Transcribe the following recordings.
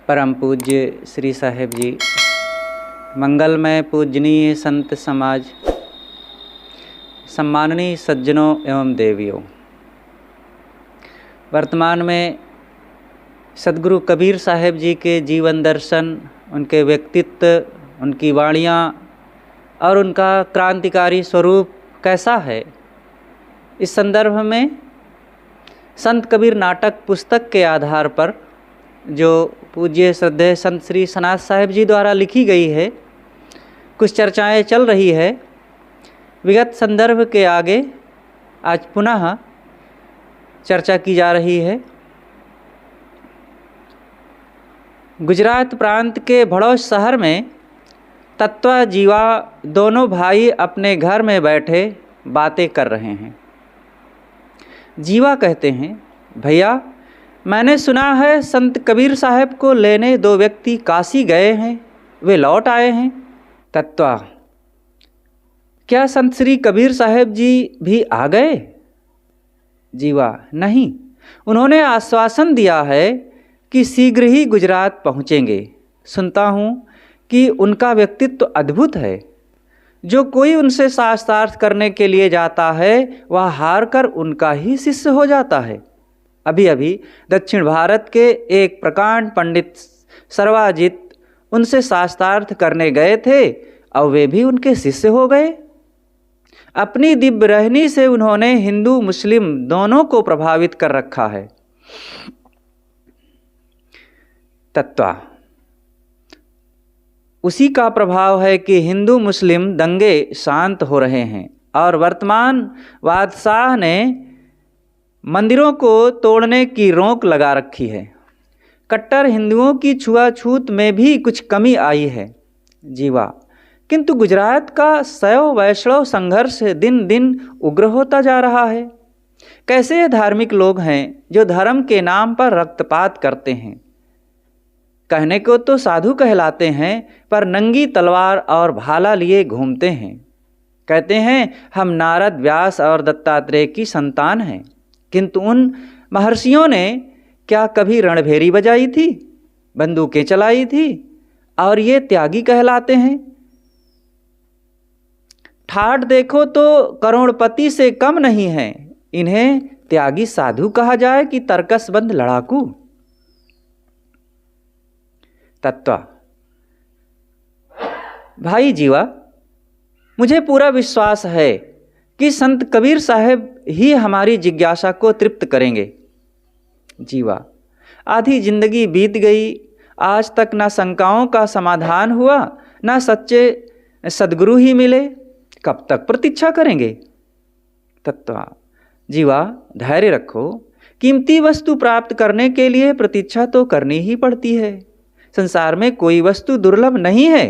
परम पूज्य श्री साहेब जी, मंगलमय पूजनीय संत समाज, सम्माननीय सज्जनों एवं देवियों, वर्तमान में सद्गुरु कबीर साहेब जी के जीवन दर्शन, उनके व्यक्तित्व, उनकी वाणियाँ और उनका क्रांतिकारी स्वरूप कैसा है, इस संदर्भ में संत कबीर नाटक पुस्तक के आधार पर जो पूज्य श्रद्धेय संत श्री सनाथ साहेब जी द्वारा लिखी गई है, कुछ चर्चाएं चल रही है। विगत संदर्भ के आगे आज पुनः चर्चा की जा रही है। गुजरात प्रांत के भड़ौच शहर में तत्वा जीवा दोनों भाई अपने घर में बैठे बातें कर रहे हैं। जीवा कहते हैं, भैया मैंने सुना है संत कबीर साहब को लेने दो व्यक्ति काशी गए हैं, वे लौट आए हैं। तत्वा, क्या संत श्री कबीर साहब जी भी आ गए? जीवा, नहीं, उन्होंने आश्वासन दिया है कि शीघ्र ही गुजरात पहुँचेंगे। सुनता हूँ कि उनका व्यक्तित्व अद्भुत है। जो कोई उनसे शास्त्रार्थ करने के लिए जाता है वह हार कर उनका ही शिष्य हो जाता है। अभी अभी दक्षिण भारत के एक प्रकांड पंडित सर्वाजित उनसे शास्त्रार्थ करने गए थे और वे भी उनके शिष्य हो गए। अपनी दिव्य रहनी से उन्होंने हिंदू मुस्लिम दोनों को प्रभावित कर रखा है। तत्वा, उसी का प्रभाव है कि हिंदू मुस्लिम दंगे शांत हो रहे हैं और वर्तमान बादशाह ने मंदिरों को तोड़ने की रोक लगा रखी है। कट्टर हिंदुओं की छुआछूत में भी कुछ कमी आई है। जीवा, किंतु गुजरात का शैव वैष्णव संघर्ष दिन दिन उग्र होता जा रहा है। कैसे ये धार्मिक लोग हैं जो धर्म के नाम पर रक्तपात करते हैं। कहने को तो साधु कहलाते हैं पर नंगी तलवार और भाला लिए घूमते हैं। कहते हैं हम नारद, व्यास और दत्तात्रेय की संतान हैं, किंतु उन महर्षियों ने क्या कभी रणभेरी बजाई थी, बंदूकें चलाई थी, और ये त्यागी कहलाते हैं। ठाठ देखो तो करोड़पति से कम नहीं है। इन्हें त्यागी साधु कहा जाए कि तर्कसबंध लड़ाकू। तत्वा, भाई जीवा, मुझे पूरा विश्वास है कि संत कबीर साहब ही हमारी जिज्ञासा को तृप्त करेंगे। जीवा, आधी जिंदगी बीत गई, आज तक ना शंकाओं का समाधान हुआ, ना सच्चे सद्गुरु ही मिले, कब तक प्रतीक्षा करेंगे। तत्वा, जीवा धैर्य रखो, कीमती वस्तु प्राप्त करने के लिए प्रतीक्षा तो करनी ही पड़ती है। संसार में कोई वस्तु दुर्लभ नहीं है।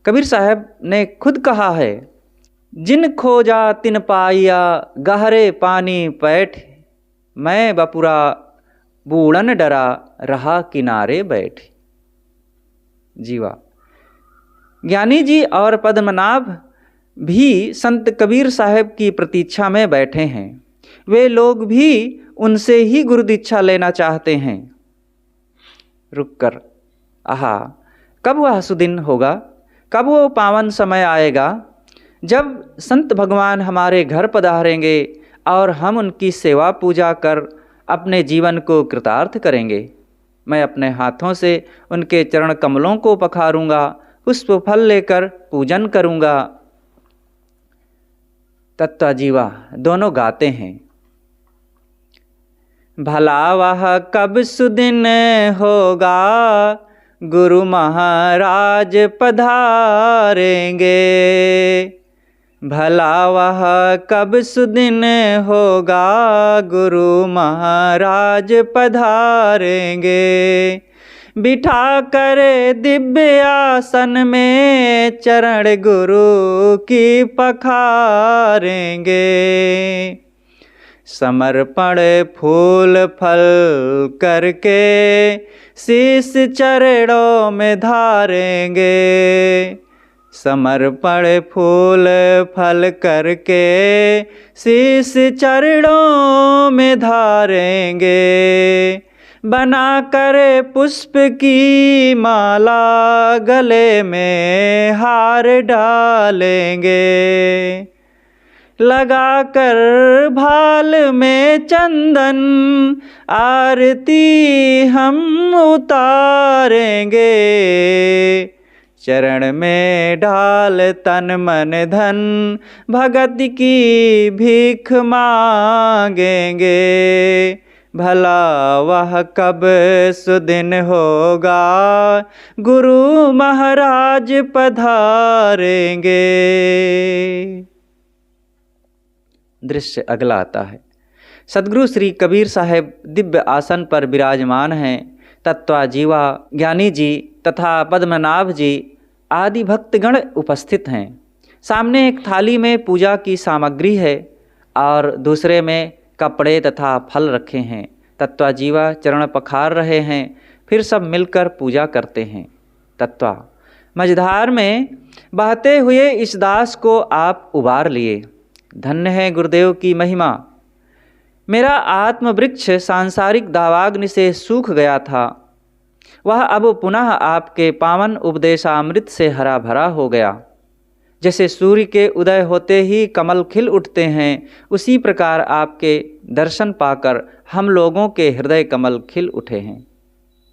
कबीर साहब ने खुद कहा है, जिन खोजा तिन पाइया, गहरे पानी पैठ, मैं बपुरा बूढ़न डरा, रहा किनारे बैठ। जीवा, ज्ञानी जी और पद्मनाभ भी संत कबीर साहब की प्रतीक्षा में बैठे हैं। वे लोग भी उनसे ही गुरु दीक्षा लेना चाहते हैं। रुककर, आहा, कब वह सुदिन होगा, कब वो पावन समय आएगा जब संत भगवान हमारे घर पधारेंगे और हम उनकी सेवा पूजा कर अपने जीवन को कृतार्थ करेंगे। मैं अपने हाथों से उनके चरण कमलों को पखारूंगा, पुष्प फल लेकर पूजन करूंगा। तत्वा जीवा दोनों गाते हैं, भला वह कब सुदिन होगा, गुरु महाराज पधारेंगे। भला वह कब सुदिन होगा, गुरु महाराज पधारेंगे। बिठा कर दिव्य आसन में चरण गुरु की पखारेंगे। समर्पण फूल फल करके शीश चरणों में धारेंगे। समर्पण फूल फल करके शीश चरणों में धारेंगे। बना कर पुष्प की माला गले में हार डालेंगे, लगा कर भाल में चंदन आरती हम उतारेंगे, चरण में डाल तन मन धन भगत की भीख मांगेंगे, भला वह कब सुदिन होगा गुरु महाराज पधारेंगे। दृश्य अगला आता है। सदगुरु श्री कबीर साहेब दिव्य आसन पर विराजमान हैं। तत्वा जीवा ज्ञानी जी तथा पद्मनाभ जी आदि भक्तगण उपस्थित हैं। सामने एक थाली में पूजा की सामग्री है और दूसरे में कपड़े तथा फल रखे हैं। तत्वा जीवा चरण पखार रहे हैं, फिर सब मिलकर पूजा करते हैं। तत्वा मझधार में बहते हुए इस दास को आप उबार लिए। धन्य है गुरुदेव की महिमा। मेरा आत्मवृक्ष सांसारिक दावाग्नि से सूख गया था, वह अब पुनः आपके पावन उपदेशामृत से हरा भरा हो गया। जैसे सूर्य के उदय होते ही कमल खिल उठते हैं, उसी प्रकार आपके दर्शन पाकर हम लोगों के हृदय कमल खिल उठे हैं।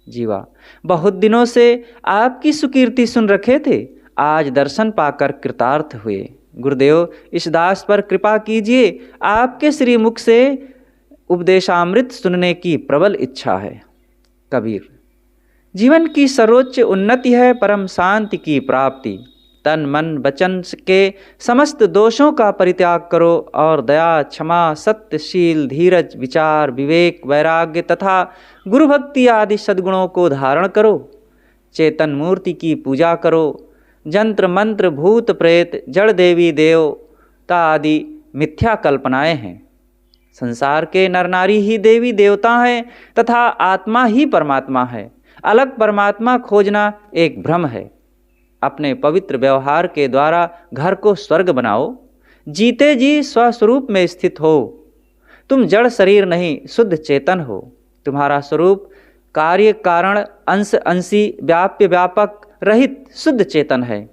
जीवा बहुत दिनों से आपकी सुकीर्ति सुन रखे थे, आज दर्शन पाकर कृतार्थ हुए। गुरुदेव इस दास पर कृपा कीजिए, आपके श्रीमुख से उपदेशामृत सुनने की प्रबल इच्छा है। कबीर जीवन की सर्वोच्च उन्नति है परम शांति की प्राप्ति। तन मन वचन के समस्त दोषों का परित्याग करो और दया क्षमा सत्यशील धीरज विचार विवेक वैराग्य तथा गुरु भक्ति आदि सद्गुणों को धारण करो। चेतन मूर्ति की पूजा करो। यंत्र मंत्र भूत प्रेत जड़ देवी देवता आदि मिथ्या कल्पनाएं हैं। संसार के नर नारी ही देवी देवता हैं तथा आत्मा ही परमात्मा है। अलग परमात्मा खोजना एक भ्रम है। अपने पवित्र व्यवहार के द्वारा घर को स्वर्ग बनाओ। जीते जी स्वस्वरूप में स्थित हो। तुम जड़ शरीर नहीं शुद्ध चेतन हो। तुम्हारा स्वरूप कार्य कारण अंश अंशी व्याप्य व्यापक रहित शुद्ध चेतन है।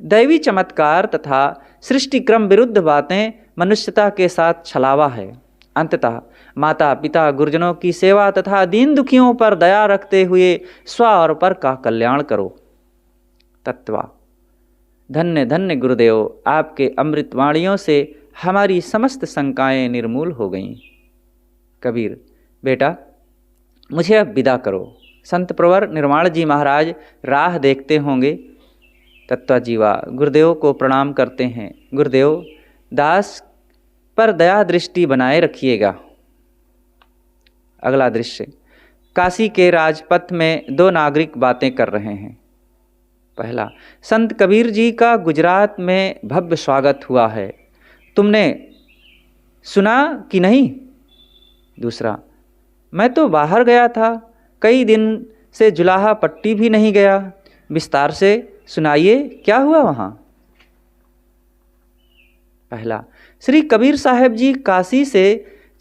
दैवी चमत्कार तथा सृष्टि क्रम विरुद्ध बातें मनुष्यता के साथ छलावा है। अंततः माता पिता गुरुजनों की सेवा तथा दीन दुखियों पर दया रखते हुए स्व और पर का कल्याण करो। तत्वा धन्य धन्य गुरुदेव, आपके अमृत वाणियों से हमारी समस्त शंकाएं निर्मूल हो गईं। कबीर बेटा मुझे अब विदा करो। संत प्रवर निर्वाण जी महाराज राह देखते होंगे। तत्वा जीवा गुरुदेव को प्रणाम करते हैं। गुरुदेव दास पर दया दृष्टि बनाए रखिएगा। अगला दृश्य। काशी के राजपथ में दो नागरिक बातें कर रहे हैं। पहला, संत कबीर जी का गुजरात में भव्य स्वागत हुआ है, तुमने सुना कि नहीं? दूसरा, मैं तो बाहर गया था, कई दिन से जुलाहा पट्टी भी नहीं गया, विस्तार से सुनाइए क्या हुआ वहाँ। पहला, श्री कबीर साहब जी काशी से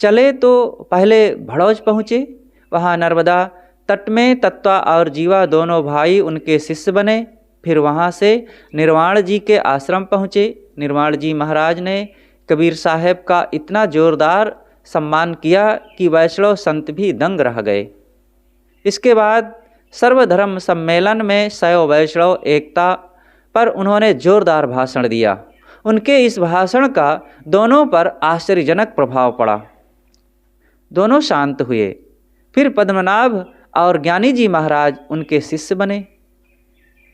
चले तो पहले भड़ौज पहुँचे। वहाँ नर्मदा तट में तत्वा और जीवा दोनों भाई उनके शिष्य बने। फिर वहाँ से निर्वाण जी के आश्रम पहुँचे। निर्वाण जी महाराज ने कबीर साहब का इतना जोरदार सम्मान किया कि वैष्णव संत भी दंग रह गए। इसके बाद सर्वधर्म सम्मेलन में शैव वैष्णव एकता पर उन्होंने जोरदार भाषण दिया। उनके इस भाषण का दोनों पर आश्चर्यजनक प्रभाव पड़ा। दोनों शांत हुए। फिर पद्मनाभ और ज्ञानी जी महाराज उनके शिष्य बने।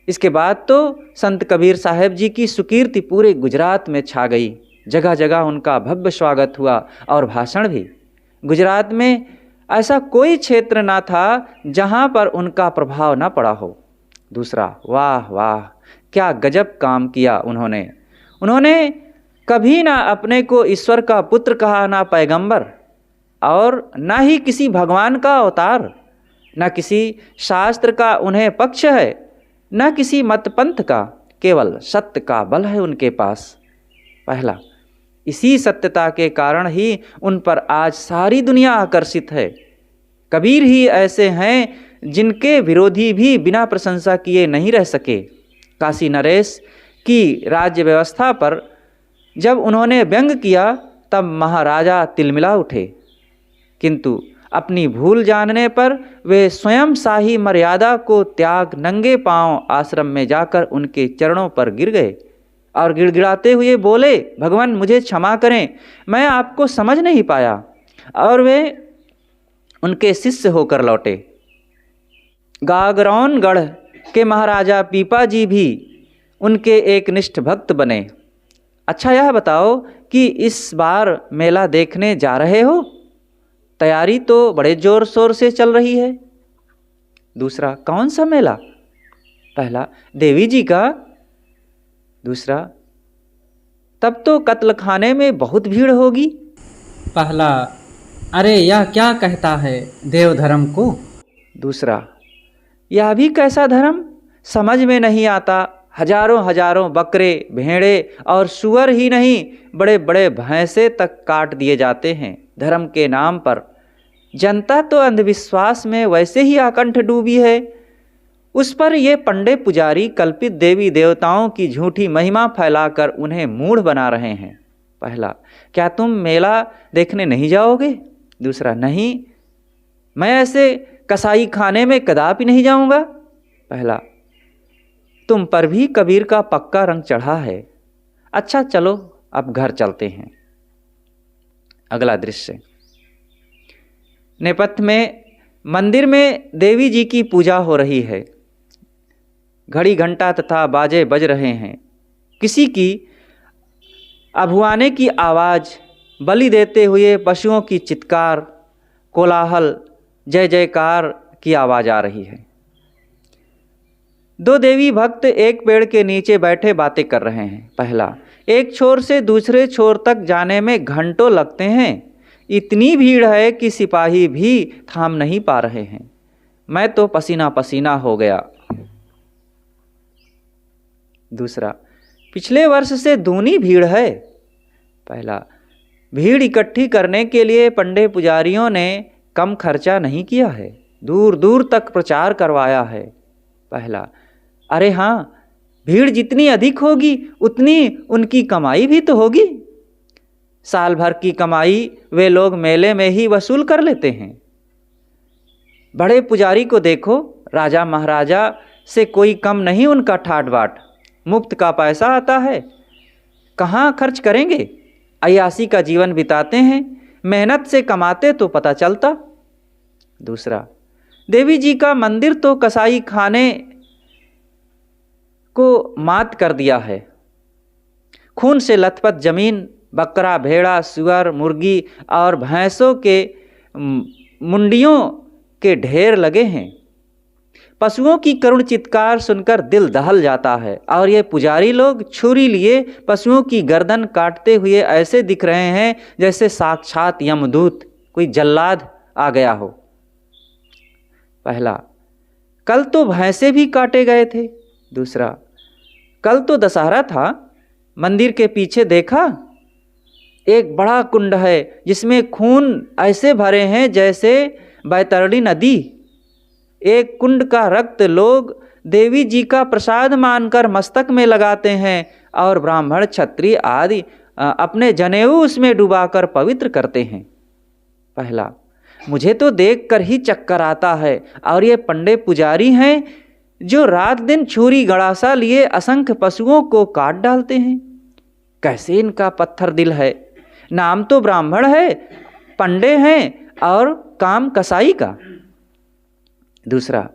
इसके बाद तो संत कबीर साहब जी की सुकीर्ति पूरे गुजरात में छा गई। जगह जगह उनका भव्य स्वागत हुआ और भाषण भी। गुजरात में ऐसा कोई क्षेत्र ना था जहाँ पर उनका प्रभाव न पड़ा हो। दूसरा, वाह वाह क्या गजब काम किया उन्होंने। उन्होंने कभी ना अपने को ईश्वर का पुत्र कहा, ना पैगंबर, और ना ही किसी भगवान का अवतार, ना किसी शास्त्र का उन्हें पक्ष है, न किसी मत पंथ का। केवल सत्य का बल है उनके पास। पहला, इसी सत्यता के कारण ही उन पर आज सारी दुनिया आकर्षित है। कबीर ही ऐसे हैं जिनके विरोधी भी बिना प्रशंसा किए नहीं रह सके। काशी नरेश की राज्य व्यवस्था पर जब उन्होंने व्यंग किया तब महाराजा तिलमिला उठे, किंतु अपनी भूल जानने पर वे स्वयं शाही मर्यादा को त्याग नंगे पांव आश्रम में जाकर उनके चरणों पर गिर गए और गिड़गिड़ाते हुए बोले, भगवान मुझे क्षमा करें, मैं आपको समझ नहीं पाया। और वे उनके शिष्य होकर लौटे। गागरौनगढ़ के महाराजा पीपा जी भी उनके एक निष्ठ भक्त बने। अच्छा यह बताओ कि इस बार मेला देखने जा रहे हो? तैयारी तो बड़े जोर शोर से चल रही है। दूसरा, कौन सा मेला? पहला, देवी जी का। दूसरा, तब तो कत्लखाने में बहुत भीड़ होगी। पहला, अरे यह क्या कहता है देव धर्म को? दूसरा, यह भी कैसा धर्म, समझ में नहीं आता। हजारों हजारों बकरे, भेड़े और सुअर ही नहीं, बड़े बड़े भैंसे तक काट दिए जाते हैं धर्म के नाम पर। जनता तो अंधविश्वास में वैसे ही आकंठ डूबी है, उस पर ये पंडे पुजारी कल्पित देवी देवताओं की झूठी महिमा फैलाकर उन्हें मूढ़ बना रहे हैं। पहला, क्या तुम मेला देखने नहीं जाओगे? दूसरा, नहीं, मैं ऐसे कसाई खाने में कदापि नहीं जाऊंगा। पहला, तुम पर भी कबीर का पक्का रंग चढ़ा है। अच्छा चलो अब घर चलते हैं। अगला दृश्य, नेपथ्य में मंदिर में देवी जी की पूजा हो रही है। घड़ी घंटा तथा बाजे बज रहे हैं। किसी की अभुआने की आवाज़, बलि देते हुए पशुओं की चित्कार, कोलाहल, जय जयकार की आवाज़ आ रही है। दो देवी भक्त एक पेड़ के नीचे बैठे बातें कर रहे हैं। पहला, एक छोर से दूसरे छोर तक जाने में घंटों लगते हैं। इतनी भीड़ है कि सिपाही भी थाम नहीं पा रहे हैं। मैं तो पसीना पसीना हो गया। दूसरा, पिछले वर्ष से दूनी भीड़ है। पहला, भीड़ इकट्ठी करने के लिए पंडे पुजारियों ने कम खर्चा नहीं किया है, दूर दूर तक प्रचार करवाया है। पहला, अरे हाँ, भीड़ जितनी अधिक होगी उतनी उनकी कमाई भी तो होगी। साल भर की कमाई वे लोग मेले में ही वसूल कर लेते हैं। बड़े पुजारी को देखो, राजा महाराजा से कोई कम नहीं उनका ठाट बाट। मुफ्त का पैसा आता है, कहाँ खर्च करेंगे? अय्यासी का जीवन बिताते हैं, मेहनत से कमाते तो पता चलता। दूसरा, देवी जी का मंदिर तो कसाई खाने को मात कर दिया है। खून से लथपथ जमीन, बकरा, भेड़ा, सुअर, मुर्गी और भैंसों के मुंडियों के ढेर लगे हैं। पशुओं की करुण चित्कार सुनकर दिल दहल जाता है और ये पुजारी लोग छुरी लिए पशुओं की गर्दन काटते हुए ऐसे दिख रहे हैं जैसे साक्षात यमदूत, कोई जल्लाद आ गया हो। पहला, कल तो भैंसे भी काटे गए थे। दूसरा, कल तो दशहरा था, मंदिर के पीछे देखा, एक बड़ा कुंड है जिसमें खून ऐसे भरे हैं जैसे बैतरणी नदी। एक कुंड का रक्त लोग देवी जी का प्रसाद मानकर मस्तक में लगाते हैं और ब्राह्मण, क्षत्रिय आदि अपने जनेऊ उसमें डुबाकर पवित्र करते हैं। पहला, मुझे तो देखकर ही चक्कर आता है। और ये पंडे पुजारी हैं जो रात दिन छुरी गड़ासा लिए असंख्य पशुओं को काट डालते हैं। कैसे इनका पत्थर दिल है। नाम तो ब्राह्मण है, पंडे हैं और काम कसाई का। दूसरा,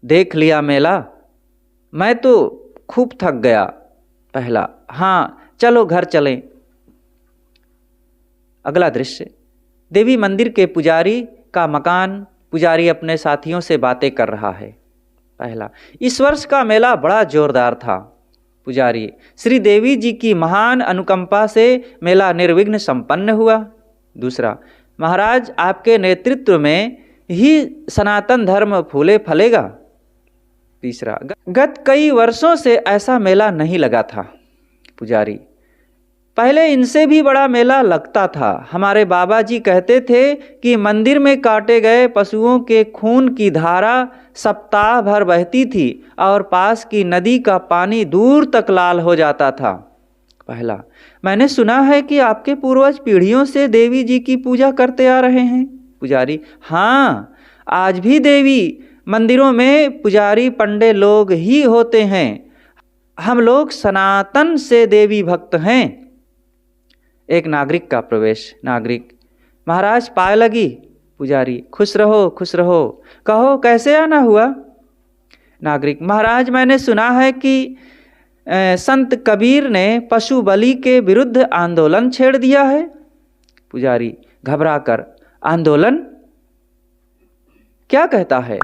देख लिया मेला, मैं तो खूब थक गया। पहला, हाँ चलो घर चलें। अगला दृश्य, देवी मंदिर के पुजारी का मकान। पुजारी अपने साथियों से बातें कर रहा है। पहला, इस वर्ष का मेला बड़ा जोरदार था। पुजारी, श्री देवी जी की महान अनुकंपा से मेला निर्विघ्न संपन्न हुआ। दूसरा, महाराज आपके नेतृत्व में ही सनातन धर्म फूले फलेगा। तीसरा, गत कई वर्षों से ऐसा मेला नहीं लगा था। पुजारी, पहले इनसे भी बड़ा मेला लगता था। हमारे बाबा जी कहते थे कि मंदिर में काटे गए पशुओं के खून की धारा सप्ताह भर बहती थी और पास की नदी का पानी दूर तक लाल हो जाता था। पहला, मैंने सुना है कि आपके पूर्वज पीढ़ियों से देवी जी की पूजा करते आ रहे हैं। पुजारी, हाँ, आज भी देवी मंदिरों में पुजारी पंडे लोग ही होते हैं। हम लोग सनातन से देवी भक्त हैं। एक नागरिक का प्रवेश। नागरिक, महाराज पाए लगी। पुजारी, खुश रहो खुश रहो, कहो कैसे आना हुआ। नागरिक, महाराज मैंने सुना है कि संत कबीर ने पशु बलि के विरुद्ध आंदोलन छेड़ दिया है। पुजारी घबराकर, आंदोलन? क्या कहता है?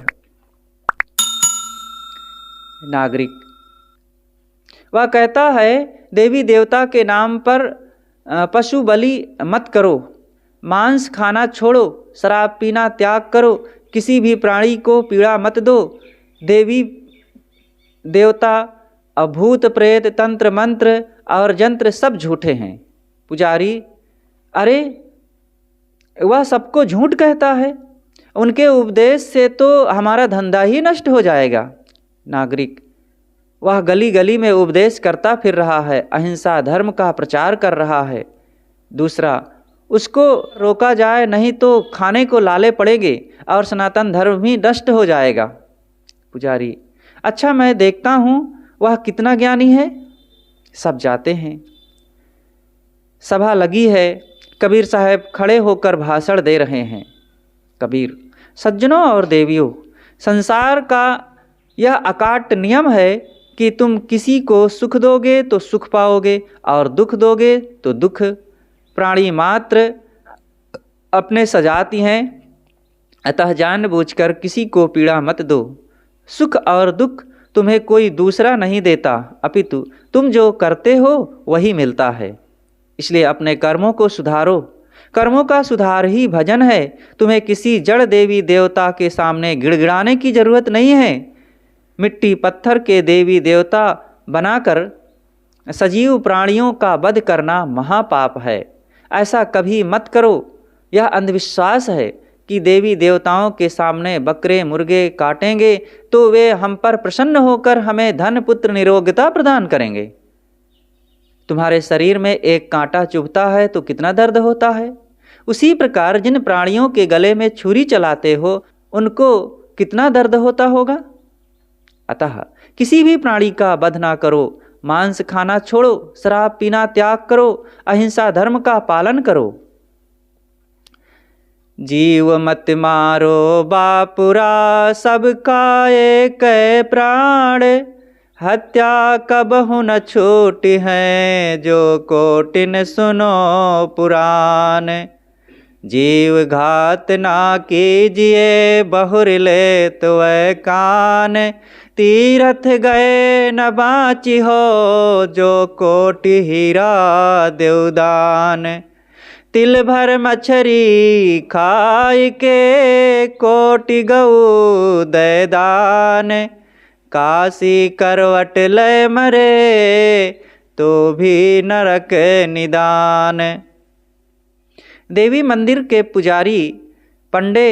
नागरिक, वह कहता है देवी देवता के नाम पर पशु बलि मत करो, मांस खाना छोड़ो, शराब पीना त्याग करो, किसी भी प्राणी को पीड़ा मत दो। देवी देवता, अभूत प्रेत, तंत्र मंत्र और यंत्र सब झूठे हैं। पुजारी, अरे वह सबको झूठ कहता है, उनके उपदेश से तो हमारा धंधा ही नष्ट हो जाएगा। नागरिक, वह गली गली में उपदेश करता फिर रहा है, अहिंसा धर्म का प्रचार कर रहा है। दूसरा, उसको रोका जाए नहीं तो खाने को लाले पड़ेंगे और सनातन धर्म ही नष्ट हो जाएगा। पुजारी, अच्छा मैं देखता हूँ वह कितना ज्ञानी है। सब जाते हैं। सभा लगी है। कबीर साहब खड़े होकर भाषण दे रहे हैं। कबीर, सज्जनों और देवियों, संसार का यह अकाट्य नियम है कि तुम किसी को सुख दोगे तो सुख पाओगे और दुख दोगे तो दुख। प्राणी मात्र अपने सजाती हैं, अतः जानबूझकर किसी को पीड़ा मत दो। सुख और दुख तुम्हें कोई दूसरा नहीं देता, अपितु तुम जो करते हो वही मिलता है। इसलिए अपने कर्मों को सुधारो। कर्मों का सुधार ही भजन है। तुम्हें किसी जड़ देवी देवता के सामने गिड़गिड़ाने की जरूरत नहीं है। मिट्टी पत्थर के देवी देवता बनाकर सजीव प्राणियों का वध करना महापाप है। ऐसा कभी मत करो। यह अंधविश्वास है कि देवी देवताओं के सामने बकरे मुर्गे काटेंगे तो वे हम पर प्रसन्न होकर हमें धन पुत्र निरोगता प्रदान करेंगे। तुम्हारे शरीर में एक कांटा चुभता है तो कितना दर्द होता है। उसी प्रकार जिन प्राणियों के गले में छुरी चलाते हो उनको कितना दर्द होता होगा। अतः किसी भी प्राणी का वध ना करो, मांस खाना छोड़ो, शराब पीना त्याग करो, अहिंसा धर्म का पालन करो। जीव मत मारो बापुरा, सबका एक प्राण, हत्या कबहु न छूटी है, जो कोटिन सुनो पुराण। जीव घात ना कीजिए, बहुर ले तो कान, तीरथ गए न बाची हो, जो कोटि हीरा देवदान। तिल भर मछरी खाई के, कोटि गऊ दे दान, काशी करवट ले मरे, तो भी नरक निदान। देवी मंदिर के पुजारी पंडे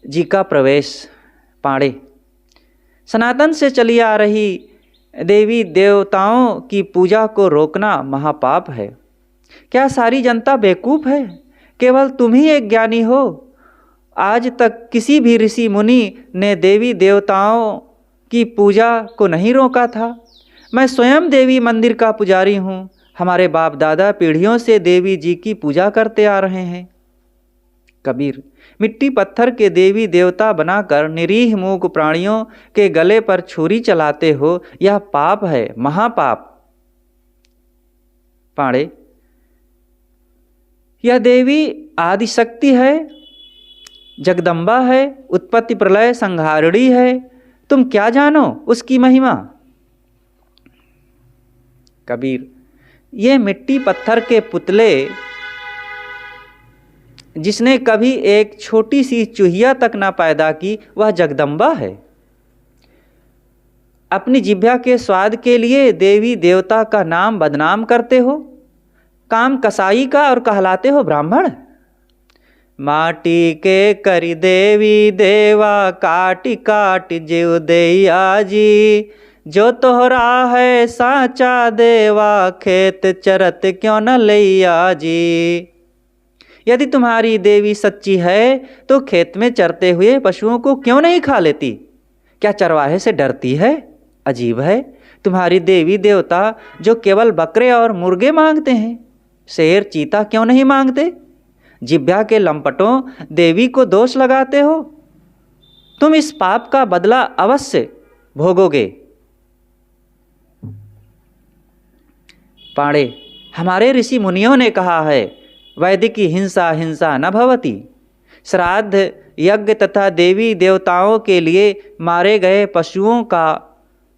जी का प्रवेश। पाड़े, सनातन से चली आ रही देवी देवताओं की पूजा को रोकना महापाप है। क्या सारी जनता बेवकूफ़ है? केवल तुम ही एक ज्ञानी हो। आज तक किसी भी ऋषि मुनि ने देवी देवताओं की पूजा को नहीं रोका था। मैं स्वयं देवी मंदिर का पुजारी हूँ। हमारे बाप दादा पीढ़ियों से देवी जी की पूजा करते आ रहे हैं। कबीर, मिट्टी पत्थर के देवी देवता बनाकर निरीह मूक प्राणियों के गले पर छुरी चलाते हो, यह पाप है, महापाप। पाड़े, यह देवी आदिशक्ति है, जगदम्बा है, उत्पत्ति प्रलय संहारिणी है। तुम क्या जानो उसकी महिमा। कबीर, ये मिट्टी पत्थर के पुतले, जिसने कभी एक छोटी सी चूहिया तक ना पैदा की, वह जगदम्बा है। अपनी जिह्वा के स्वाद के लिए देवी देवता का नाम बदनाम करते हो। काम कसाई का और कहलाते हो ब्राह्मण। माटी के करी देवी देवा, काटी काटी जीव दैया जी। जो तोहरा है साचा देवा, खेत चरत क्यों न लैया जी। यदि तुम्हारी देवी सच्ची है तो खेत में चरते हुए पशुओं को क्यों नहीं खा लेती? क्या चरवाहे से डरती है? अजीब है, तुम्हारी देवी देवता जो केवल बकरे और मुर्गे मांगते हैं, शेर चीता क्यों नहीं मांगते? जिब्या के लंपटों, देवी को दोष लगाते हो। तुम इस पाप का बदला अवश्य भोगोगे। पाड़े, हमारे ऋषि मुनियों ने कहा है, वैदिकी हिंसा हिंसा न भवति। श्राद्ध यज्ञ तथा देवी देवताओं के लिए मारे गए पशुओं का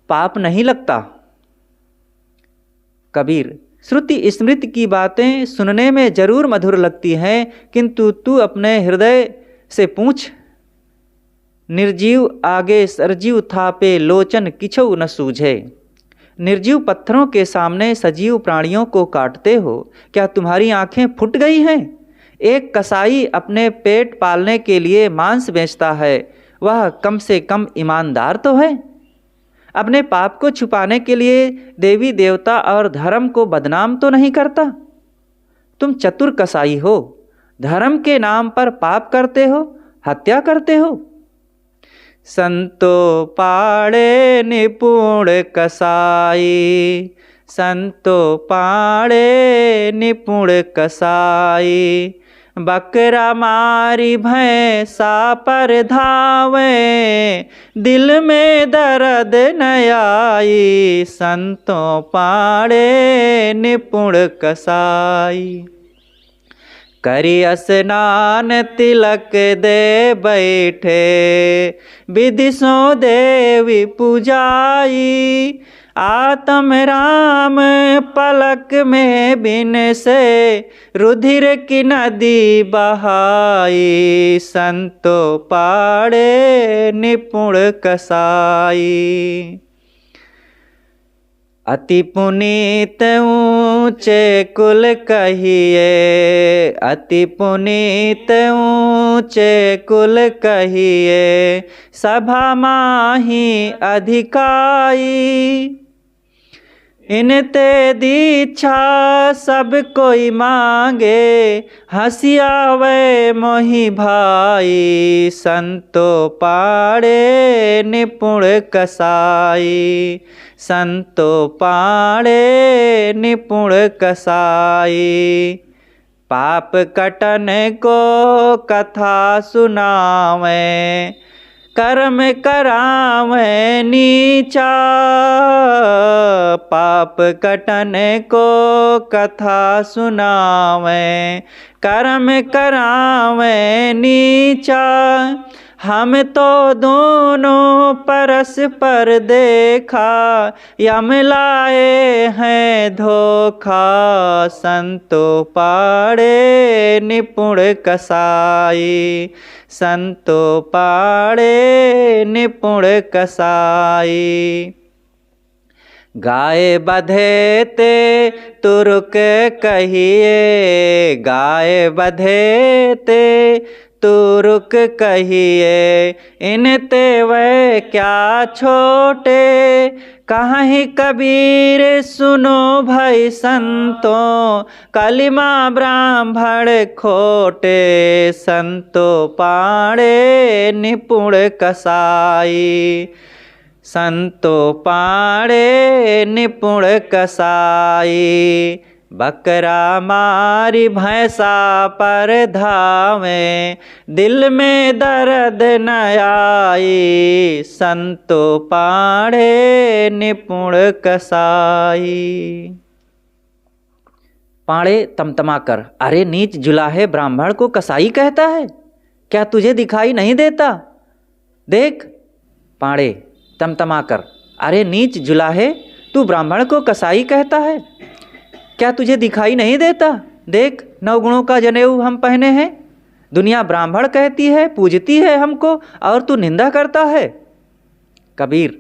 पाप नहीं लगता। कबीर, श्रुति स्मृति की बातें सुनने में जरूर मधुर लगती हैं, किंतु तू अपने हृदय से पूछ, निर्जीव आगे सरजीव थापे, लोचन किछो न सूझे। निर्जीव पत्थरों के सामने सजीव प्राणियों को काटते हो, क्या तुम्हारी आंखें फूट गई हैं? एक कसाई अपने पेट पालने के लिए मांस बेचता है, वह कम से कम ईमानदार तो है। अपने पाप को छुपाने के लिए देवी देवता और धर्म को बदनाम तो नहीं करता। तुम चतुर कसाई हो, धर्म के नाम पर पाप करते हो, हत्या करते हो। संतो पाड़े निपुण कसाई, संतो पाड़े निपुण कसाई। बकरा मारी भैंसा पर धावे, दिल में दर्द न आई। संतों पाड़े निपुण कसाई। करी स्नान तिलक दे बैठे, विधि सो देवी पूजाई। आत्म राम पलक में बिन से, रुधिर की नदी बहाई। संतो पाड़े निपुण कसाई। अति पुनीत ऊंचे कुल कहिए, अति पुनीत ऊंचे कुल कहिए। सभा माही अधिकाई, इनते दीक्षा सब कोई मांगे। हंसिया वे मोहि भाई, संतो पाड़े निपुण कसाई। संतो पाड़े निपुण कसाई। पाप कटन को कथा सुनावें, कर्म करावें नीचा। पाप कटन को कथा सुनावें, कर्म करावें नीचा। हम तो दोनों परस्पर देखा, यम लाए हैं धोखा। संतो पाड़े निपुण कसाई। संतो पाड़े निपुण कसाई। गाय बधे ते तुरुक कहिए, गाय बधे ते तुरुक कहिए। इनते वह क्या छोटे, कहीं कबीर सुनो भाई संतों। कलिमा ब्राह्मण खोटे, संतो पाड़े निपुण कसाई। संतो पाड़े निपुण कसाई। बकरा मारी भैंसा पर धावे, दिल में दर्द न आई। संतो पाड़े निपुण कसाई। पाड़े तमतमा कर, अरे नीच जुलाहे ब्राह्मण को कसाई कहता है, क्या तुझे दिखाई नहीं देता? देख। पाड़े तमतमा कर, अरे नीच जुलाहे, तू ब्राह्मण को कसाई कहता है, क्या तुझे दिखाई नहीं देता? देख, 9 गुणों का जनेऊ हम पहने हैं। दुनिया ब्राह्मण कहती है, पूजती है हमको, और तू निंदा करता है। कबीर,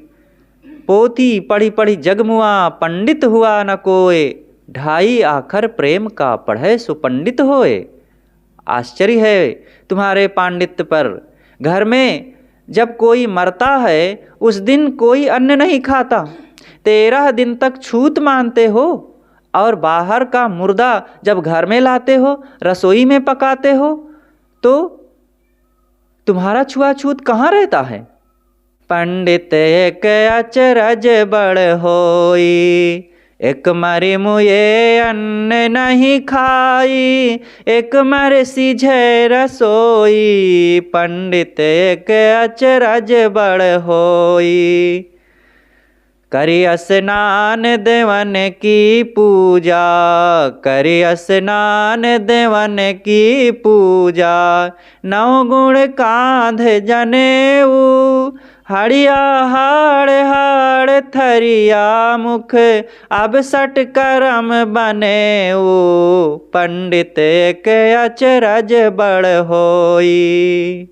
पोथी पढ़ी पढ़ी जगमुआ, पंडित हुआ न कोय। ढाई आखर प्रेम का पढ़े सुपंडित होए। आश्चर्य है तुम्हारे पांडित्य पर। घर में जब कोई मरता है उस दिन कोई अन्न नहीं खाता, 13 दिन तक छूत मानते हो, और बाहर का मुर्दा जब घर में लाते हो, रसोई में पकाते हो, तो तुम्हारा छुआछूत कहाँ रहता है। पंडित एक अचरज बड़ होई, एक मरी मुए अन्न नहीं खाई, एक मर सीझे रसोई। पंडित एक अचरज बड़ होई, करी स्नान देवन की पूजा, करी स्नान देवन की पूजा। 9 गुण कांध जनेऊ, हड़िया हाड़ हाड़ थरिया मुख, अब सट करम बनेऊ। पंडित एक अचरज बड़ होई,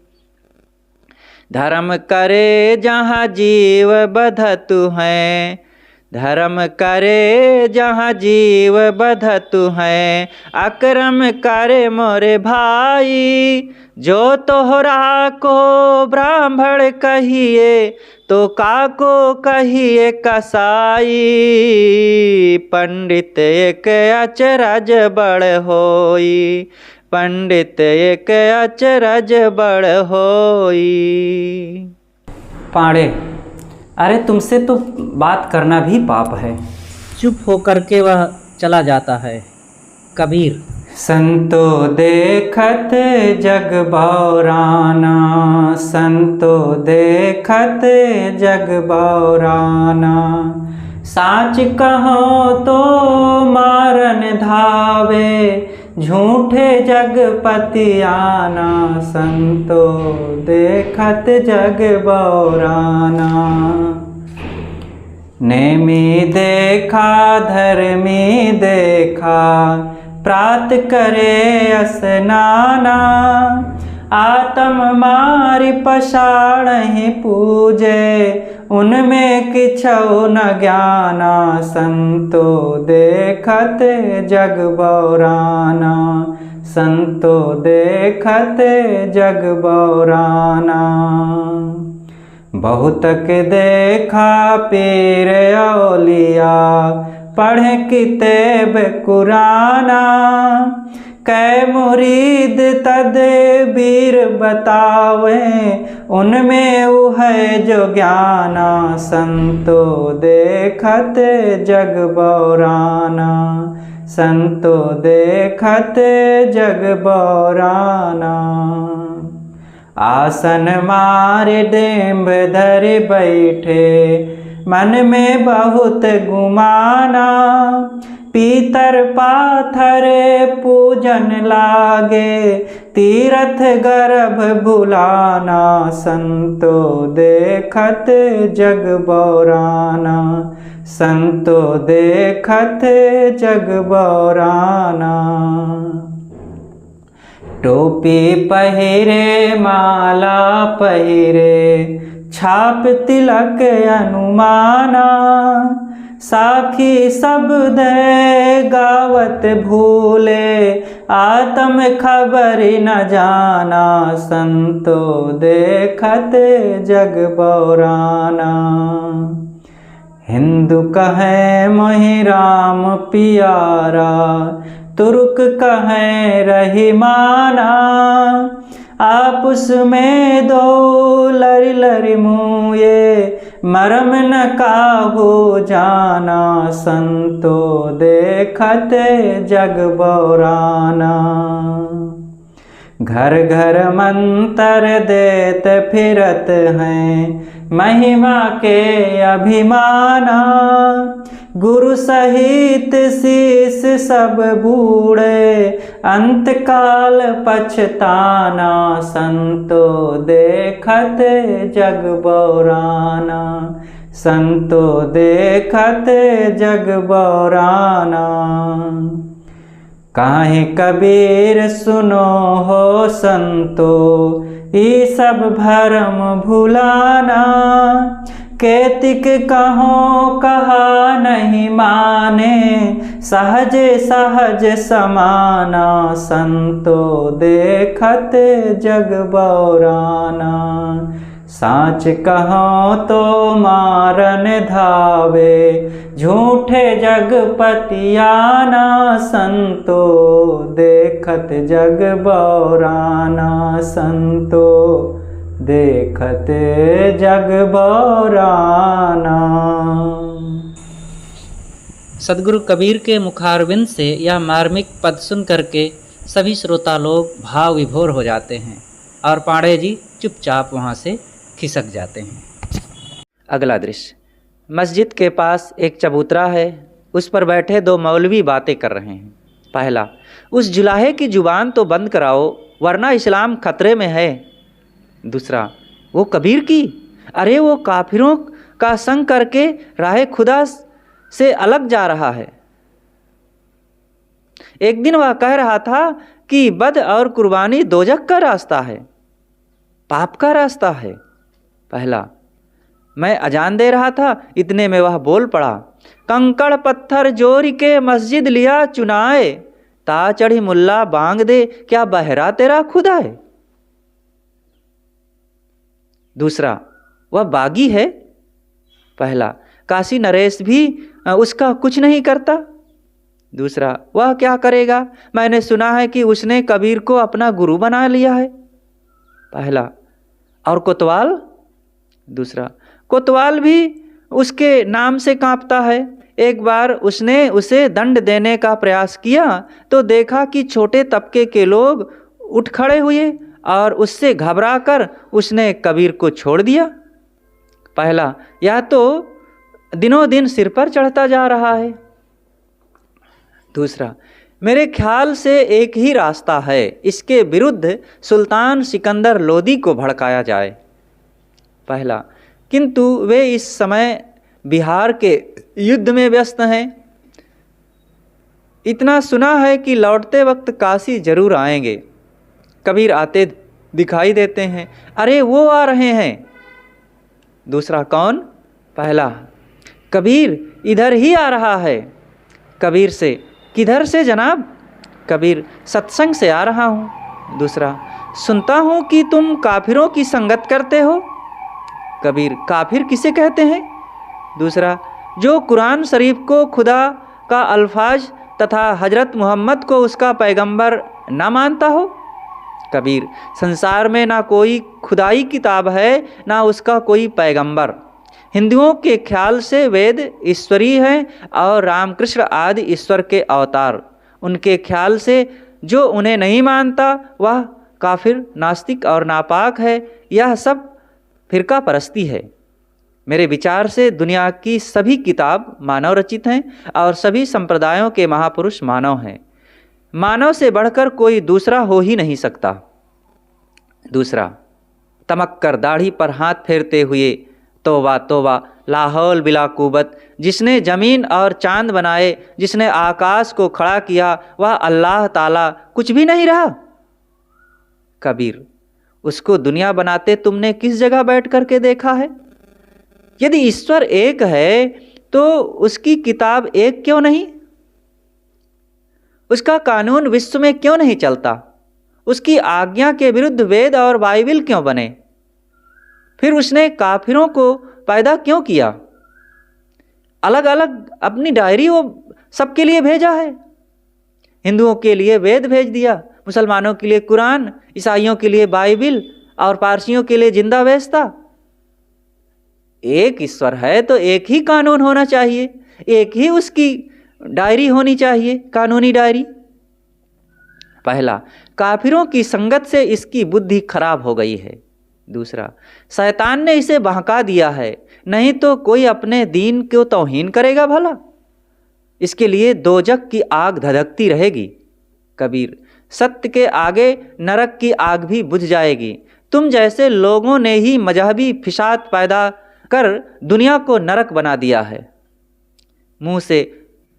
धर्म करे जहाँ जीव बधतु हैं, धर्म करे जहाँ जीव बधतु हैं। अक्रम करे मोरे भाई, जो तोहरा को ब्राह्मण कहिए, तो काको कहिए कसाई। पंडित एक अचरज बड़ होई, पंडित एक अचरज बड़ होई। पाड़े, अरे तुमसे तो बात करना भी पाप है। चुप होकर के वह चला जाता है। कबीर, संतो देखत जग बौराना, संतो देखत जग बौराना। साच कहो तो मारन धावे, झूठे जगपति आना। संतो देखत जग बौराना, नेमी देखा धर्मी देखा, प्रात करे स्नाना। आत्म मारि पषाणहि पूजे, उनमें किछौ न ज्ञाना। संतो देखत जग बौराना, संतो देखत जग बौराना। बहुतक देखा पीर औलिया, पढ़े किताब कुराना। कै मुरीद तदबीर बतावे, उनमें वो है जो ज्ञाना। संतो देखत जग बौराना, संतो देखत जग बौराना। आसन मार डेम्ब धर बैठे, मन में बहुत गुमाना। पीतर पाथर पूजन लागे, तीरथ गर्भ बुलाना। संतो देखत जग बौराना, संतो देखत जग बौराना। टोपी पहिरे माला पहिरे, छाप तिलक अनुमाना। साखी शब्द गावत भूले, आत्म खबर न जाना। संतो देखत जग बौराना। हिंदू कहे मोहि राम पियारा, तुर्क कहे रहीमाना। आपस में दो लरि लरि मुए, मरम न काहू जाना। संतो देखत जग बौराना। घर घर मंतर देत फिरत हैं, महिमा के अभिमाना। गुरु सहित शीस सब बूढ़े, अंतकाल पछताना। संतो देखत जग बौराना, संतो देखत जग बौराना। काहे कबीर सुनो हो संतो, ये सब भरम भुलाना। केतिक कहो कहा नहीं माने, सहज सहज समाना, संतो देखत जग बौराना। साच कहो तो मारन धावे, झूठे जग पतियाना, संतो देखत जग बौराना, संतो देखत जग बौराना। सदगुरु कबीर के मुखारविंद से यह मार्मिक पद सुन करके सभी श्रोता लोग भाव विभोर हो जाते हैं और पांडे जी चुपचाप वहाँ से खिसक जाते हैं। अगला दृश्य, मस्जिद के पास एक चबूतरा है, उस पर बैठे दो मौलवी बातें कर रहे हैं। पहला, उस जुलाहे की जुबान तो बंद कराओ वरना इस्लाम खतरे में है। दूसरा, वो कबीर की, अरे वो काफिरों का संग करके राह खुदा से अलग जा रहा है। एक दिन वह कह रहा था कि बद और कुर्बानी दोजख का रास्ता है, पाप का रास्ता है। पहला, मैं अजान दे रहा था, इतने में वह बोल पड़ा, कंकड़ पत्थर जोर के मस्जिद लिया चुनाए, ता चढ़ी मुल्ला बांग दे, क्या बहरा तेरा खुदा है। दूसरा, वह बागी है। पहला, काशी नरेश भी उसका कुछ नहीं करता। दूसरा, वह क्या करेगा, मैंने सुना है कि उसने कबीर को अपना गुरु बना लिया है। पहला, और कोतवाल। दूसरा, कोतवाल भी उसके नाम से कांपता है। एक बार उसने उसे दंड देने का प्रयास किया तो देखा कि छोटे तबके के लोग उठ खड़े हुए और उससे घबराकर उसने कबीर को छोड़ दिया। पहला, यह तो दिनों दिन सिर पर चढ़ता जा रहा है। दूसरा, मेरे ख्याल से एक ही रास्ता है, इसके विरुद्ध सुल्तान सिकंदर लोदी को भड़काया जाए। पहला, किंतु वे इस समय बिहार के युद्ध में व्यस्त हैं। इतना सुना है कि लौटते वक्त काशी जरूर आएंगे। कबीर आते दिखाई देते हैं, अरे वो आ रहे हैं। दूसरा, कौन? पहला, कबीर इधर ही आ रहा है। कबीर से, किधर से जनाब? कबीर, सत्संग से आ रहा हूँ। दूसरा, सुनता हूँ कि तुम काफिरों की संगत करते हो। कबीर, काफिर किसे कहते हैं? दूसरा, जो कुरान शरीफ को खुदा का अल्फाज तथा हजरत मोहम्मद को उसका पैगंबर ना मानता हो। कबीर, संसार में ना कोई खुदाई किताब है ना उसका कोई पैगंबर। हिंदुओं के ख्याल से वेद ईश्वरीय हैं और रामकृष्ण आदि ईश्वर के अवतार। उनके ख्याल से जो उन्हें नहीं मानता वह काफिर, नास्तिक और नापाक है। यह सब फिरका परस्ती है। मेरे विचार से दुनिया की सभी किताब मानव रचित हैं और सभी संप्रदायों के महापुरुष मानव हैं। मानव से बढ़कर कोई दूसरा हो ही नहीं सकता। दूसरा, तमक्कर दाढ़ी पर हाथ फेरते हुए, तौबा तौबा लाहौल बिला कुबत, जिसने ज़मीन और चांद बनाए, जिसने आकाश को खड़ा किया, वह अल्लाह ताला कुछ भी नहीं रहा। कबीर, उसको दुनिया बनाते तुमने किस जगह बैठ करके देखा है? यदि ईश्वर एक है तो उसकी किताब एक क्यों नहीं? उसका कानून विश्व में क्यों नहीं चलता? उसकी आज्ञा के विरुद्ध वेद और बाइबिल क्यों बने? फिर उसने काफिरों को पैदा क्यों किया? अलग अलग अपनी डायरी वो सबके लिए भेजा है। हिंदुओं के लिए वेद भेज दिया, मुसलमानों के लिए कुरान, ईसाइयों के लिए बाइबिल और पारसियों के लिए जिंदा वेस्ता। एक ईश्वर है तो एक ही कानून होना चाहिए, एक ही उसकी डायरी होनी चाहिए, कानूनी डायरी। पहला, काफिरों की संगत से इसकी बुद्धि खराब हो गई है। दूसरा, शैतान ने इसे बहका दिया है, नहीं तो कोई अपने दीन को तौहीन करेगा भला? इसके लिए दोजख की आग धधकती रहेगी। कबीर, सत्य के आगे नरक की आग भी बुझ जाएगी। तुम जैसे लोगों ने ही मजहबी फिसाद पैदा कर दुनिया को नरक बना दिया है। मुंह से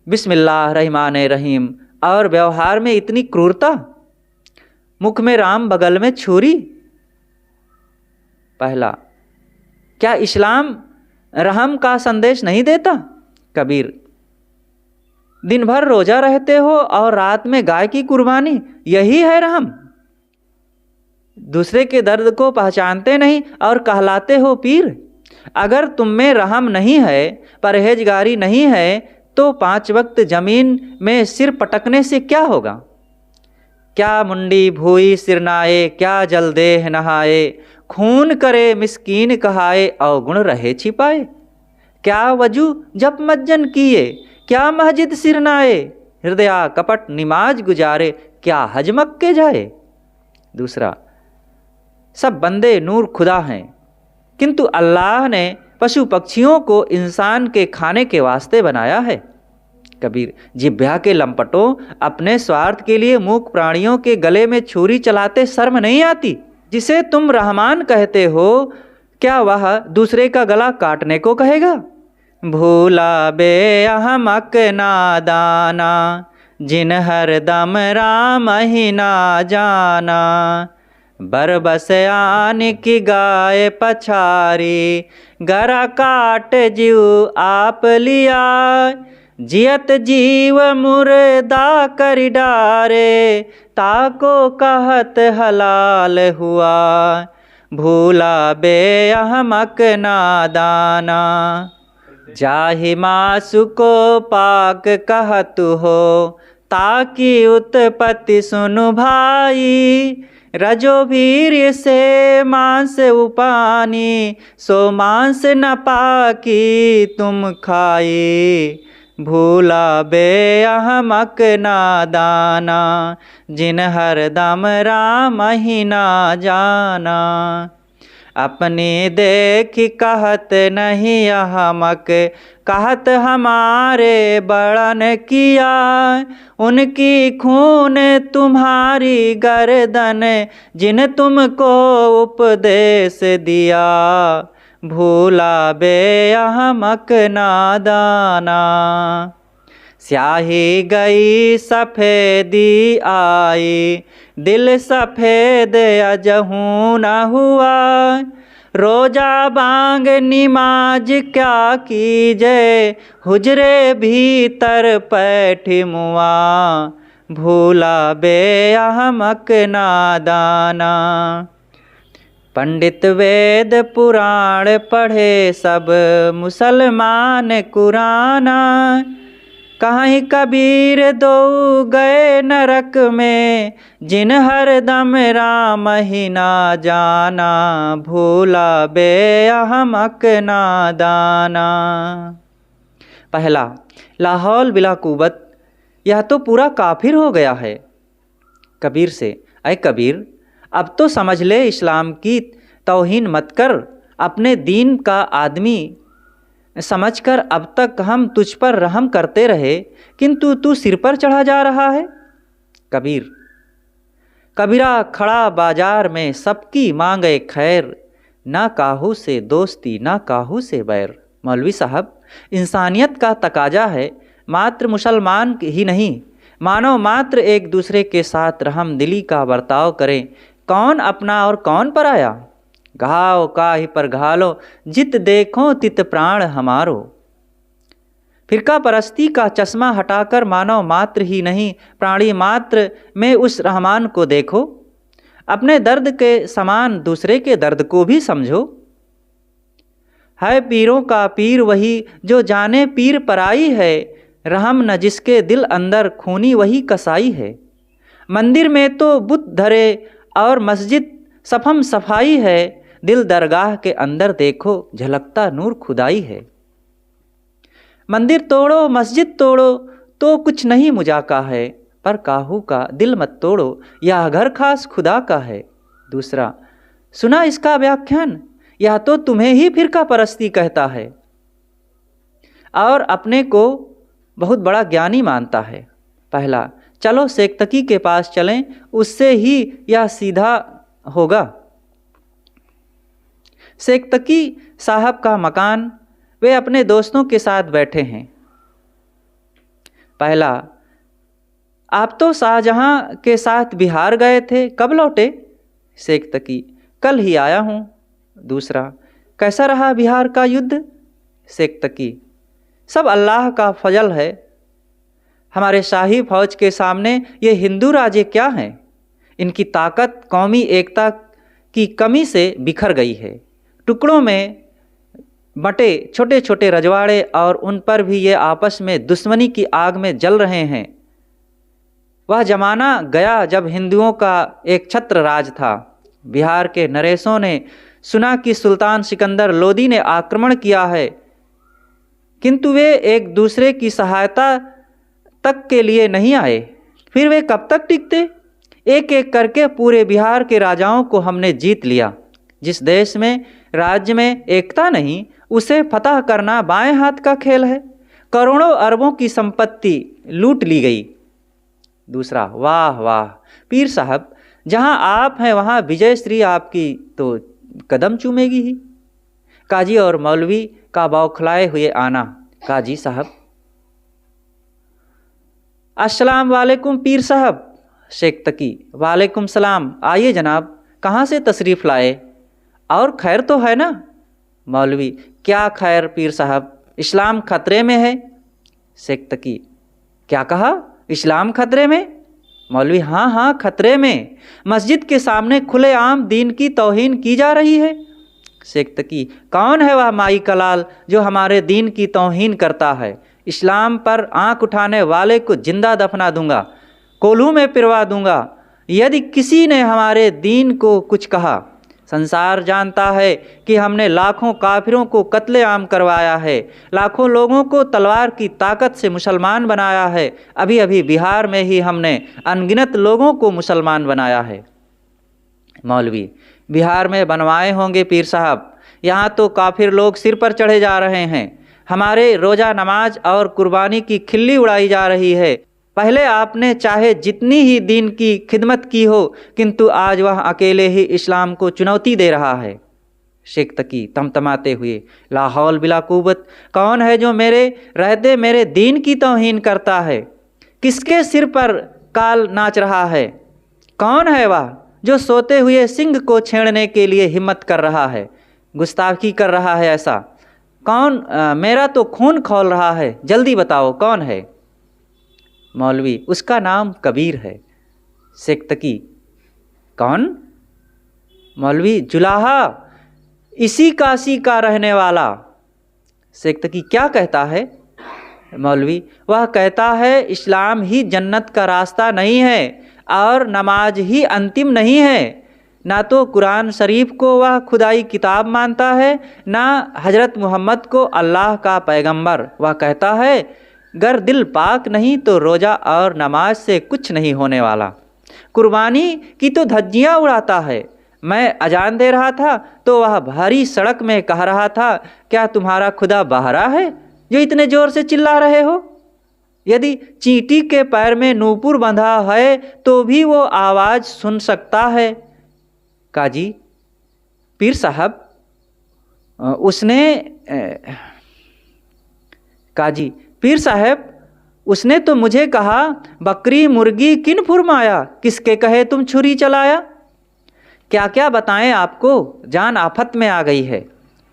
बिस्मिल्लाह रहमान रहीम और व्यवहार में इतनी क्रूरता, मुख में राम बगल में छुरी। पहला, क्या इस्लाम रहम का संदेश नहीं देता? कबीर, दिन भर रोजा रहते हो और रात में गाय की कुर्बानी, यही है रहम? दूसरे के दर्द को पहचानते नहीं और कहलाते हो पीर? अगर तुम में रहम नहीं है, परहेजगारी नहीं है, तो 5 वक्त जमीन में सिर पटकने से क्या होगा? क्या मुंडी भूई सिरनाए, क्या जल देह नहाए, खून करे मिस्कीन कहाए, अवगुण रहे छिपाए। क्या वजू जप मज्जन किए, क्या मस्जिद सिरनाए, हृदया कपट निमाज गुजारे, क्या हज मक्के जाए। दूसरा, सब बंदे नूर खुदा हैं, किंतु अल्लाह ने पशु पक्षियों को इंसान के खाने के वास्ते बनाया है। कबीर, जिह्वा के लंपटों, अपने स्वार्थ के लिए मूक प्राणियों के गले में छुरी चलाते शर्म नहीं आती? जिसे तुम रहमान कहते हो, क्या वह दूसरे का गला काटने को कहेगा? भूला बे अहमक नादाना, जिन हर दम राम ही ना जाना। बरबस आन की गाय पछारी, गरा काट जीव आप लिया। जियत जीव मुर्दा कर डारे, ताको कहत हलाल हुआ। भूला बे अहमक नादाना, जाहि मासु को पाक कहत हो। ताकि उत्पत्ति सुनु भाई, रजो वीर्य से मांस उपानी। सो मांस न पाकी तुम खाई। भूला बे अहमक नादाना, जिन हर दम राम ही ना जाना। अपनी देख कहत नहीं अहमक, कहत हमारे बड़न किया। उनकी खून तुम्हारी गर्दन, जिन तुमको उपदेश दिया। भूला बे अहमक नादाना, स्याही गई सफ़ेदी आई। दिल सफ़ेद अजहू न हुआ। रोजा बांग निमाज क्या कीजे, हुजरे भीतर पैठ मुआ। भूला बे अहमक नादाना, पंडित वेद पुराण पढ़े सब, मुसलमान कुराना। कहीं कबीर दो गए नरक में, जिन हर दम राम ही ना जाना। भूला बे अहमक नादाना। पहला, लाहौल बिला कुवत, यह तो पूरा काफिर हो गया है। कबीर से, अय कबीर, अब तो समझ ले, इस्लाम की तौहीन मत कर। अपने दीन का आदमी समझकर अब तक हम तुझ पर रहम करते रहे, किंतु तू सिर पर चढ़ा जा रहा है। कबीर, कबीरा खड़ा बाजार में सबकी मांगे खैर। ना काहू से दोस्ती ना काहू से बैर। मौलवी साहब, इंसानियत का तकाजा है, मात्र मुसलमान ही नहीं, मानव मात्र एक दूसरे के साथ रहम दिली का बर्ताव करें। कौन अपना और कौन पराया। घाव काहि पर घालो, जित देखो तित प्राण हमारो। फिरका परस्ती का चश्मा हटाकर मानव मात्र ही नहीं, प्राणी मात्र में उस रहमान को देखो। अपने दर्द के समान दूसरे के दर्द को भी समझो। है पीरों का पीर वही, जो जाने पीर पराई है। रहम न जिसके दिल अंदर, खूनी वही कसाई है। मंदिर में तो बुत धरे और मस्जिद सफम सफाई है। दिल दरगाह के अंदर देखो, झलकता नूर खुदाई है। मंदिर तोड़ो मस्जिद तोड़ो, तो कुछ नहीं मुजाका है। पर काहू का दिल मत तोड़ो, यह घर खास खुदा का है। दूसरा, सुना इसका व्याख्यान, यह तो तुम्हें ही फिरका परस्ती कहता है और अपने को बहुत बड़ा ज्ञानी मानता है। पहला, चलो सेक्तकी के पास चलें, उससे ही यह सीधा होगा। सेक्तकी साहब का मकान, वे अपने दोस्तों के साथ बैठे हैं। पहला, आप तो शाहजहां के साथ बिहार गए थे, कब लौटे। सेक्तकी, कल ही आया हूँ। दूसरा, कैसा रहा बिहार का युद्ध। शेख तकी, सब अल्लाह का फजल है। हमारे शाही फौज के सामने ये हिंदू राजे क्या हैं? इनकी ताकत कौमी एकता की कमी से बिखर गई है। टुकड़ों में बटे छोटे छोटे रजवाड़े और उन पर भी ये आपस में दुश्मनी की आग में जल रहे हैं। वह जमाना गया जब हिंदुओं का एक छत्र राज था। बिहार के नरेशों ने सुना कि सुल्तान सिकंदर लोदी ने आक्रमण किया है, किंतु वे एक दूसरे की सहायता तक के लिए नहीं आए। फिर वे कब तक टिकते? एक एक करके पूरे बिहार के राजाओं को हमने जीत लिया। जिस देश में राज्य में एकता नहीं, उसे फतह करना बाएं हाथ का खेल है। करोड़ों अरबों की संपत्ति लूट ली गई। दूसरा, वाह वाह पीर साहब, जहां आप हैं वहां विजय श्री आपकी तो कदम चूमेगी ही। काजी और मौलवी का बौखलाए हुए आना। काजी साहब, अस्सलाम वालेकुम पीर साहब। शेख तकी, वालेकुम सलाम, आइए जनाब, कहाँ से तशरीफ़ लाए? और खैर तो है ना? मौलवी, क्या खैर पीर साहब, इस्लाम खतरे में है। शेख तकी, क्या कहा? इस्लाम खतरे में? मौलवी, हाँ हाँ खतरे में। मस्जिद के सामने खुलेआम दीन की तौहीन की जा रही है। शेख तकी, कौन है वह माई कलाल जो हमारे दीन की तौहीन करता है? इस्लाम पर आंख उठाने वाले को जिंदा दफना दूंगा, कोल्हू में पिरवा दूंगा यदि किसी ने हमारे दीन को कुछ कहा। संसार जानता है कि हमने लाखों काफिरों को कत्लेआम करवाया है, लाखों लोगों को तलवार की ताकत से मुसलमान बनाया है। अभी अभी बिहार में ही हमने अनगिनत लोगों को मुसलमान बनाया है। मौलवी, बिहार में बनवाए होंगे पीर साहब, यहाँ तो काफिर लोग सिर पर चढ़े जा रहे हैं। हमारे रोज़ा नमाज और कुर्बानी की खिल्ली उड़ाई जा रही है। पहले आपने चाहे जितनी ही दीन की खिदमत की हो, किंतु आज वह अकेले ही इस्लाम को चुनौती दे रहा है। शेख तकी तमतमाते हुए, ला हौल बिला कुव्वत, कौन है जो मेरे रहते मेरे दीन की तौहीन करता है? किसके सिर पर काल नाच रहा है? कौन है वह जो सोते हुए सिंह को छेड़ने के लिए हिम्मत कर रहा है, गुस्ताखी कर रहा है? ऐसा कौन? मेरा तो खून खौल रहा है, जल्दी बताओ कौन है? मौलवी, उसका नाम कबीर है। शेख तकी, कौन? मौलवी, जुलाहा, इसी काशी का रहने वाला। शेख तकी, क्या कहता है? मौलवी, वह कहता है इस्लाम ही जन्नत का रास्ता नहीं है और नमाज ही अंतिम नहीं है। ना तो कुरान शरीफ को वह खुदाई किताब मानता है, ना हजरत मोहम्मद को अल्लाह का पैगंबर। वह कहता है गर दिल पाक नहीं तो रोज़ा और नमाज से कुछ नहीं होने वाला। कुर्बानी की तो धज्जियाँ उड़ाता है। मैं अजान दे रहा था तो वह भारी सड़क में कह रहा था, क्या तुम्हारा खुदा बहरा है जो इतने ज़ोर से चिल्ला रहे हो? यदि चींटी के पैर में नूपुर बंधा है तो भी वो आवाज़ सुन सकता है। काजी, पीर साहब, उसने काजी, पीर साहब, उसने तो मुझे कहा बकरी मुर्गी किन फुरमाया, किसके कहे तुम छुरी चलाया? क्या क्या बताएं आपको, जान आफत में आ गई है।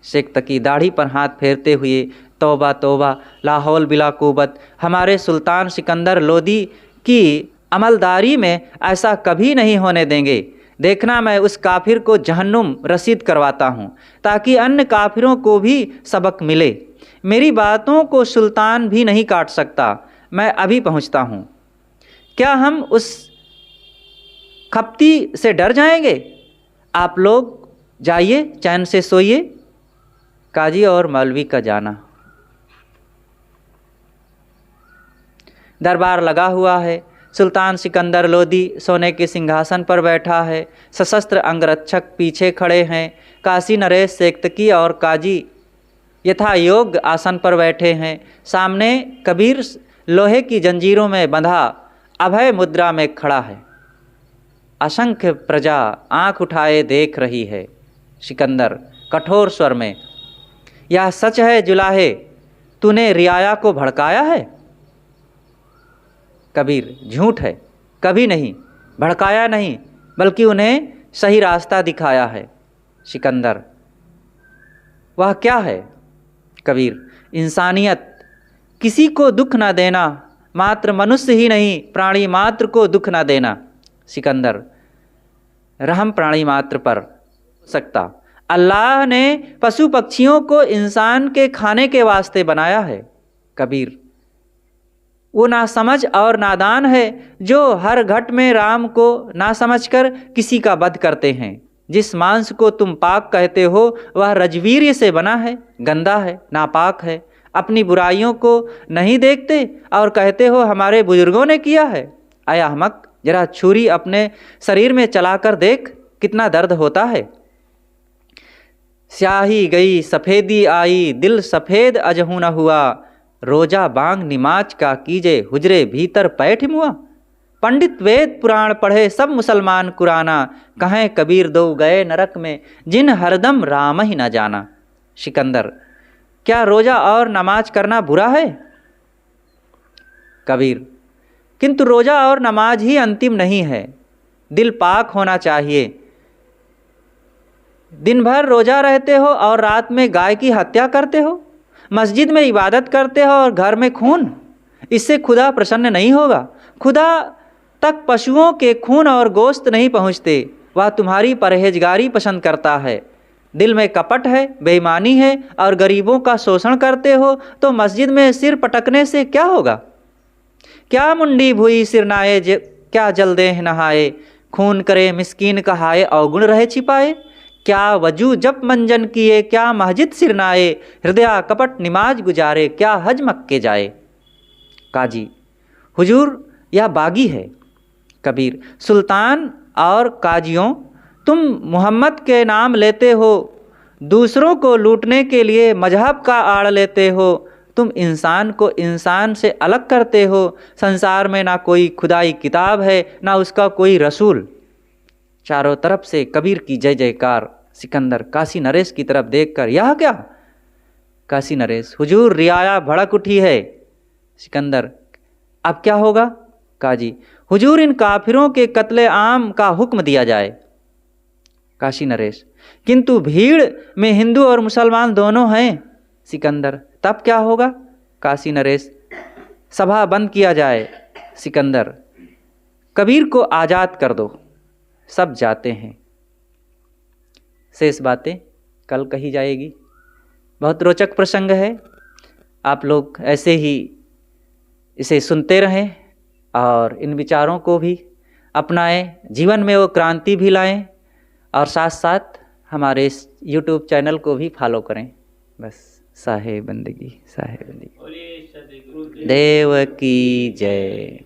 शेख तकी दाढ़ी पर हाथ फेरते हुए, तौबा तौबा, ला हौल बिला कुव्वत, हमारे सुल्तान सिकंदर लोदी की अमलदारी में ऐसा कभी नहीं होने देंगे। देखना, मैं उस काफिर को जहन्नुम रसीद करवाता हूँ ताकि अन्य काफिरों को भी सबक मिले। मेरी बातों को सुल्तान भी नहीं काट सकता। मैं अभी पहुँचता हूँ। क्या हम उस खपती से डर जाएंगे? आप लोग जाइए, चैन से सोइए। काजी और मौलवी का जाना। दरबार लगा हुआ है। सुल्तान सिकंदर लोदी सोने के सिंहासन पर बैठा है। सशस्त्र अंगरक्षक पीछे खड़े हैं। काशी नरेश, शेख तकी और काजी यथा योग्य आसन पर बैठे हैं। सामने कबीर लोहे की जंजीरों में बंधा अभय मुद्रा में खड़ा है। असंख्य प्रजा आंख उठाए देख रही है। सिकंदर कठोर स्वर में, यह सच है जुलाहे, तूने रियाया को भड़काया है? कबीर, झूठ है, कभी नहीं भड़काया, नहीं बल्कि उन्हें सही रास्ता दिखाया है। सिकंदर, वह क्या है? कबीर, इंसानियत, किसी को दुख ना देना, मात्र मनुष्य ही नहीं प्राणी मात्र को दुख ना देना। सिकंदर, रहम प्राणी मात्र पर सकता। अल्लाह ने पशु पक्षियों को इंसान के खाने के वास्ते बनाया है। कबीर, वो नासमझ और नादान है जो हर घट में राम को ना समझकर किसी का वध करते हैं। जिस मांस को तुम पाक कहते हो वह रजवीर्य से बना है, गंदा है, नापाक है। अपनी बुराइयों को नहीं देखते और कहते हो हमारे बुजुर्गों ने किया है। अय अहमक, जरा छुरी अपने शरीर में चलाकर देख, कितना दर्द होता है। स्याही गई सफ़ेदी आई, दिल सफ़ेद अजहू न हुआ। रोजा बांग निमाज का कीजे, हुजरे भीतर पैठ मुआ। पंडित वेद पुराण पढ़े सब मुसलमान कुराना, कहें कबीर दो गए नरक में जिन हरदम राम ही न जाना। सिकंदर, क्या रोजा और नमाज करना बुरा है? कबीर, किंतु रोजा और नमाज ही अंतिम नहीं है, दिल पाक होना चाहिए। दिन भर रोजा रहते हो और रात में गाय की हत्या करते हो, मस्जिद में इबादत करते हो और घर में खून, इससे खुदा प्रसन्न नहीं होगा। खुदा तक पशुओं के खून और गोश्त नहीं पहुँचते, वह तुम्हारी परहेजगारी पसंद करता है। दिल में कपट है, बेईमानी है और गरीबों का शोषण करते हो तो मस्जिद में सिर पटकने से क्या होगा? क्या मुंडी भुई सिरनाए, क्या जल देह नहाए, खून करे मिस्कीन कहाए अवगुण रहे छिपाए। क्या वजू जप मंजन किए, क्या मस्जिद सिरनाए, हृदय कपट निमाज गुजारे, क्या हज मक्के जाए। काजी, हुजूर यह बागी है। कबीर, सुल्तान और काजियों, तुम मोहम्मद के नाम लेते हो, दूसरों को लूटने के लिए मजहब का आड़ लेते हो। तुम इंसान को इंसान से अलग करते हो। संसार में ना कोई खुदाई किताब है ना उसका कोई रसूल। चारों तरफ से कबीर की जय जयकार। सिकंदर काशी नरेश की तरफ देखकर, यह क्या? काशी नरेश, हुजूर रियाया भड़क उठी है। सिकंदर, अब क्या होगा? काजी, हुजूर इन काफिरों के कत्ले आम का हुक्म दिया जाए। काशी नरेश, किंतु भीड़ में हिंदू और मुसलमान दोनों हैं। सिकंदर, तब क्या होगा? काशी नरेश, सभा बंद किया जाए। सिकंदर, कबीर को आज़ाद कर दो, सब जाते हैं। शेष बातें कल कही जाएगी। बहुत रोचक प्रसंग है, आप लोग ऐसे ही इसे सुनते रहें और इन विचारों को भी अपनाएं, जीवन में वो क्रांति भी लाएं और साथ साथ हमारे इस YouTube चैनल को भी फॉलो करें। बस साहे बंदगी, साहे बंदगी। देव की जय।